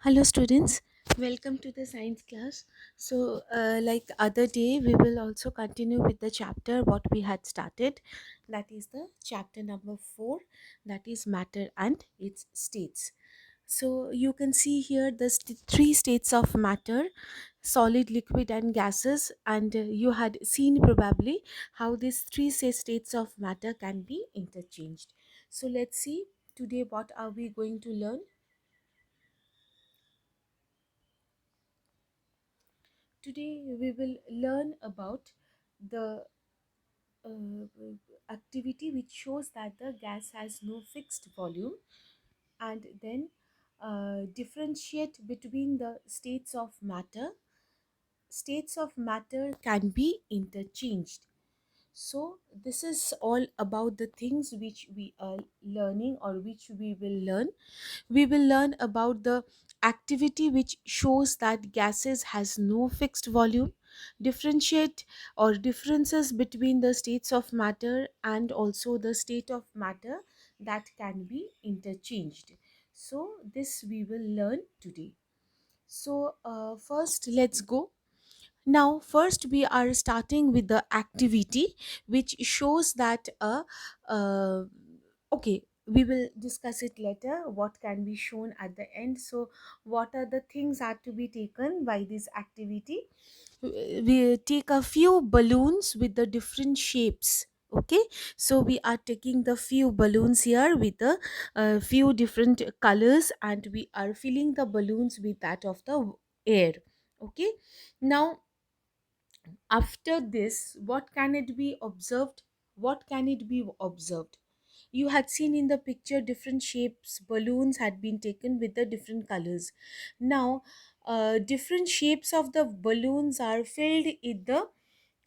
Hello, students. Welcome to the science class. Like other day, we will also continue with the chapter what we had started. That is the chapter number 4, that is matter and its states. So, you can see here the three states of matter: solid, liquid, and gases. And you had seen probably how these three states of matter can be interchanged. So, let's see today what are we going to learn. Today we will learn about the activity which shows that the gas has no fixed volume, and then differentiate between the states of matter. States of matter can be interchanged. So, this is all about the things which we are learning or which we will learn. We will learn about the activity which shows that gases has no fixed volume, differentiate or differences between the states of matter, and also the state of matter that can be interchanged. So, this we will learn today. So, first, let's go. Now, first, we are starting with the activity which shows that okay, we will discuss it later. What can be shown at the end? So, what are the things are to be taken by this activity? We take a few balloons with the different shapes. Okay, so we are taking the few balloons here with the few different colors, and we are filling the balloons with that of the air. Okay, now after this, what can it be observed? What can it be observed? You had seen in the picture different shapes, balloons had been taken with the different colors. Now, different shapes of the balloons are filled in the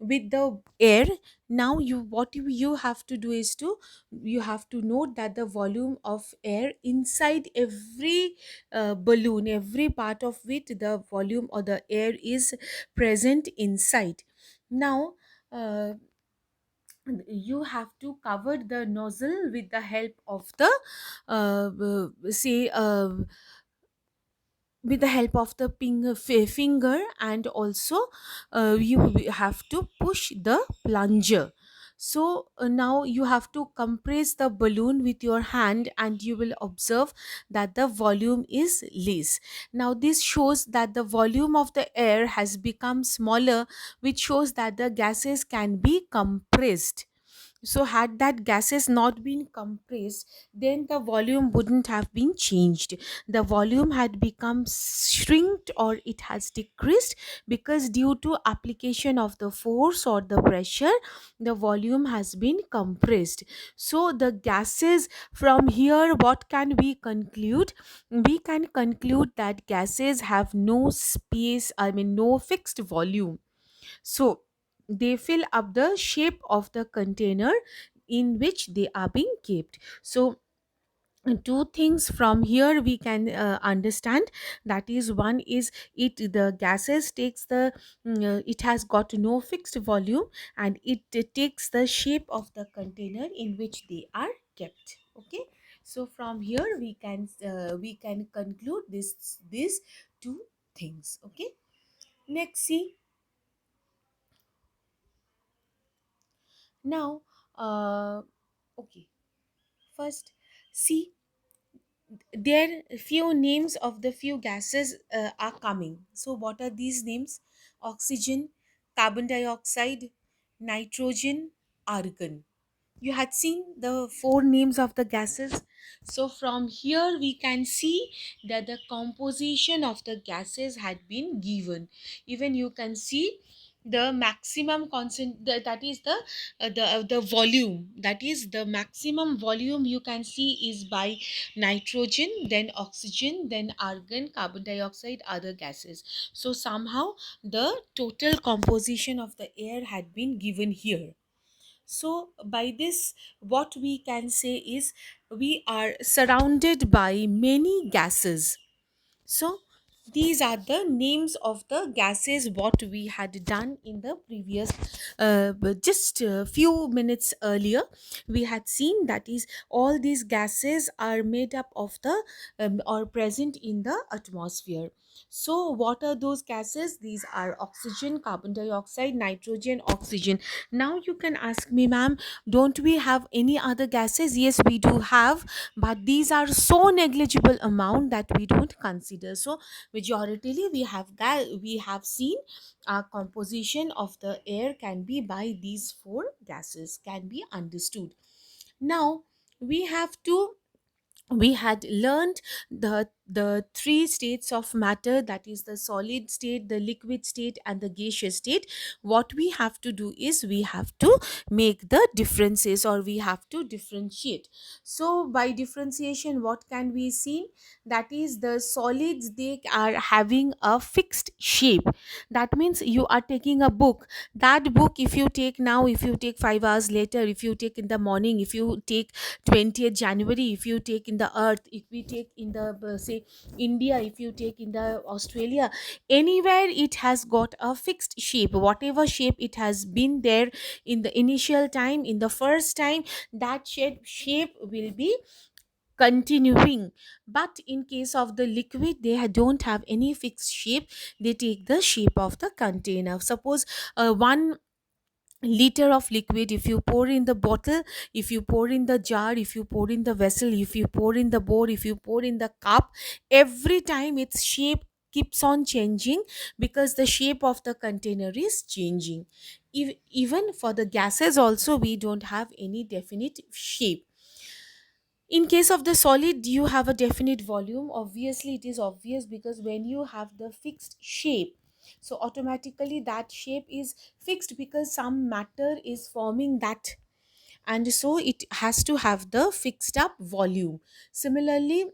with the air. Now you have to do is to you have to note that the volume of air inside every balloon, every part of it, the volume or the air is present inside. Now, you have to cover the nozzle with the help of the say with the help of the finger, and also you have to push the plunger. So now you have to compress the balloon with your hand, and you will observe that the volume is less. Now this shows that the volume of the air has become smaller, which shows that the gases can be compressed. So had that gases not been compressed, then the volume wouldn't have been changed. The volume had become shrinked, or it has decreased, because due to application of the force or the pressure, the volume has been compressed. So the gases, from here, what can we conclude? We can conclude that gases have no space, I mean no fixed volume. So they fill up the shape of the container in which they are being kept. So two things from here we can understand. That is, one is it the gases takes the it has got no fixed volume, and it takes the shape of the container in which they are kept. Okay, so from here we can conclude these two things. Okay, next, see. Now, okay, first, see, there few names of the few gases are coming. So, what are these names? Oxygen, carbon dioxide, nitrogen, argon. You had seen the four names of the gases. So from here we can see that the composition of the gases had been given. Even you can see the maximum that is the volume, that is the maximum volume you can see is by nitrogen, then oxygen, then argon, carbon dioxide, other gases. So somehow the total composition of the air had been given here. So, by this, what we can say is we are surrounded by many gases. So, These are the names of the gases what we had done in the previous just a few minutes earlier. We had seen that is all these gases are made up of the or present in the atmosphere. So what are those gases? These are oxygen, carbon dioxide, nitrogen, oxygen. Now you can ask me, ma'am, don't we have any other gases? Yes, we do have, but these are so negligible amount that we don't consider. So majoritarily we have seen a composition of the air can be by these four gases can be understood. Now we have to we had learned the three states of matter, that is the solid state, the liquid state, and the gaseous state. What we have to do is we have to make the differences, or we have to differentiate. So by differentiation, what can we see? That is the solids, they are having a fixed shape. That means you are taking a book. That book, if you take now, if you take 5 hours later, if you take in the morning, if you take 20th January, if you take in the earth, if we take in the say India, if you take in the Australia, anywhere it has got a fixed shape. Whatever shape it has been there in the initial time, in the first time, that shape will be continuing. But in case of the liquid, they don't have any fixed shape. They take the shape of the container. Suppose 1 liter of liquid, if you pour in the bottle, if you pour in the jar, if you pour in the vessel, if you pour in the bowl, if you pour in the cup, every time its shape keeps on changing, because the shape of the container is changing. Even for the gases also, we don't have any definite shape. In case of the solid, you have a definite volume. Obviously it is obvious, because when you have the fixed shape, so automatically that shape is fixed, because some matter is forming that, and so it has to have the fixed up volume. Similarly,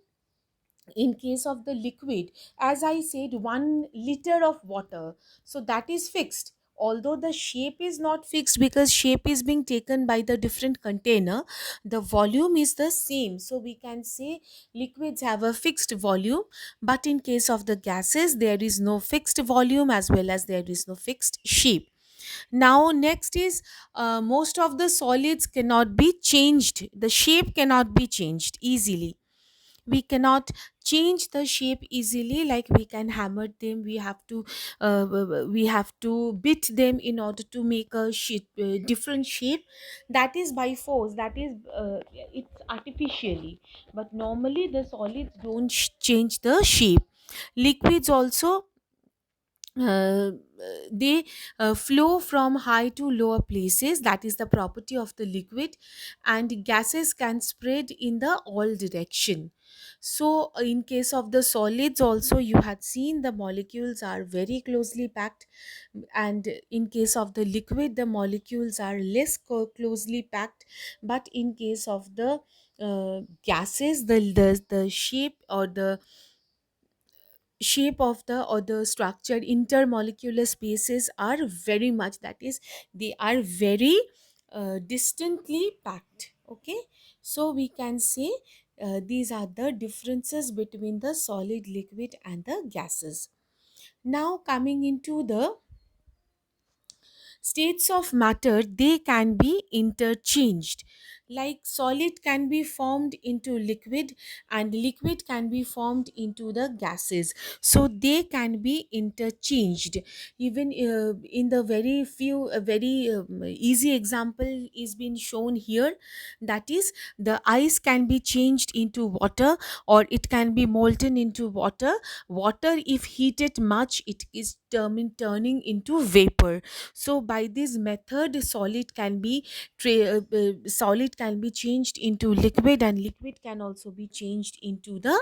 in case of the liquid, as I said, 1 liter of water, so that is fixed. Although the shape is not fixed, because shape is being taken by the different container, the volume is the same. So we can say liquids have a fixed volume. But in case of the gases, there is no fixed volume, as well as there is no fixed shape. Now next is, most of the solids cannot be changed, the shape cannot be changed easily. We cannot change the shape easily, like we can hammer them, we have to beat them in order to make a different shape. That is by force, that is it's artificially. But normally the solids don't change the shape. Liquids also, uh, they flow from high to lower places. That is the property of the liquid. And gases can spread in the all direction. So in case of the solids also, you had seen the molecules are very closely packed. And in case of the liquid, the molecules are less closely packed. But in case of the gases, the shape, or the shape of the or the structured intermolecular spaces are very much, that is, they are very distantly packed. Okay, so we can say these are the differences between the solid, liquid, and the gases. Now coming into the states of matter, they can be interchanged. Like solid can be formed into liquid, and liquid can be formed into the gases, so they can be interchanged. Even in the very few very easy example is being shown here. That is, the ice can be changed into water, or it can be molten into water. Water, if heated much, it is turning into vapor. So by this method, solid can be changed into liquid, and liquid can also be changed into the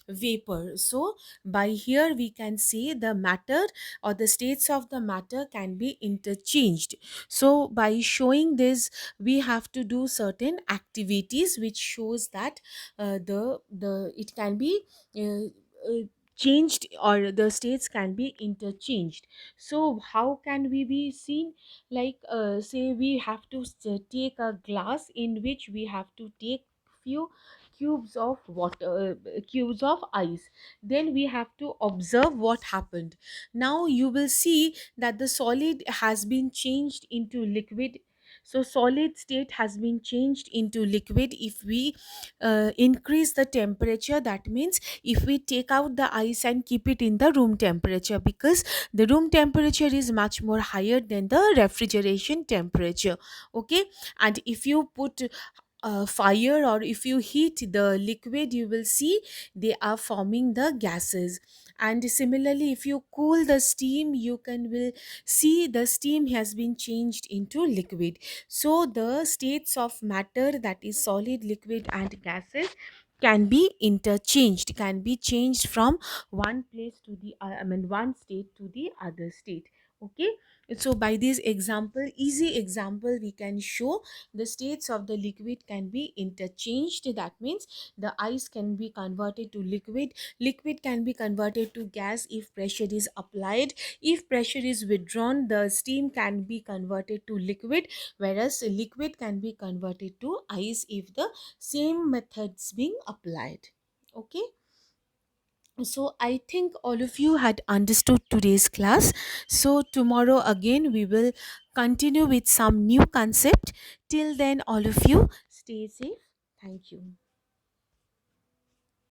vapor. So by here we can say the matter, or the states of the matter, can be interchanged. So by showing this, we have to do certain activities which shows that the it can be uh, uh, changed, or the states can be interchanged. So how can we be seen? Like say we have to take a glass in which we have to take few cubes of water, cubes of ice. Then we have to observe what happened. Now you will see that the solid has been changed into liquid. So solid state has been changed into liquid if we increase the temperature. That means if we take out the ice and keep it in the room temperature, because the room temperature is much more higher than the refrigeration temperature. Okay. And if you put fire, or if you heat the liquid, you will see they are forming the gases. And similarly, if you cool the steam, you can will see the steam has been changed into liquid. So the states of matter, that is solid, liquid and gases, can be interchanged, can be changed from one place to the one state to the other state. Okay. So by this example, easy example, we can show the states of the liquid can be interchanged. That means the ice can be converted to liquid, liquid can be converted to gas if pressure is applied, if pressure is withdrawn, the steam can be converted to liquid, whereas liquid can be converted to ice if the same methods being applied. Okay. So I think all of you had understood today's class. So tomorrow again we will continue with some new concept. Till then, all of you stay safe. Thank you.